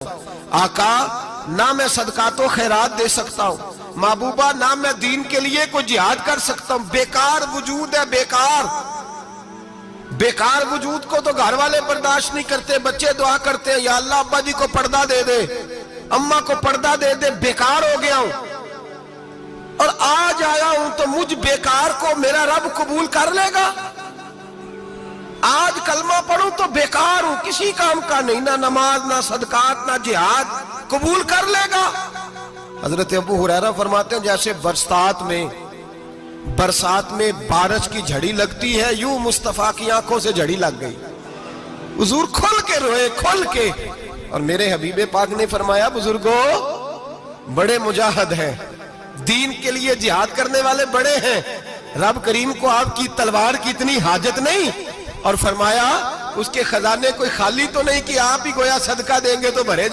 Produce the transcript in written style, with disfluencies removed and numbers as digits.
आका ना मैं सदकातो खैरात दे सकता हूँ, महबूबा ना मैं दीन के लिए कोई जिहाद कर सकता हूँ। बेकार वजूद है, बेकार वजूद को तो घर वाले बर्दाश्त नहीं करते, बच्चे दुआ करते हैं या अल्लाह अब्बा जी को पर्दा दे दे, अम्मा को पर्दा दे दे, बेकार हो गया हूं और आज आया हूं तो मुझ बेकार को मेरा रब कबूल कर लेगा। आज कलमा पढ़ूं तो बेकार हूं, किसी काम का नहीं, ना नमाज ना सदकात ना जिहाद, कबूल कर लेगा। हजरत अबू हुरैरा फरमाते हैं जैसे बरसात में बारिश की झड़ी लगती है, यूं मुस्तफा की आंखों से झड़ी लग गई। हुजूर खुल के रोए, खुल के। और मेरे हबीबे पाक ने फरमाया बुजुर्गो बड़े मुजाहिद हैं, दीन के लिए जिहाद करने वाले बड़े हैं, रब करीम को आपकी तलवार की इतनी हाजत नहीं। और फरमाया उसके खजाने कोई खाली तो नहीं कि आप ही गोया सदका देंगे तो भरे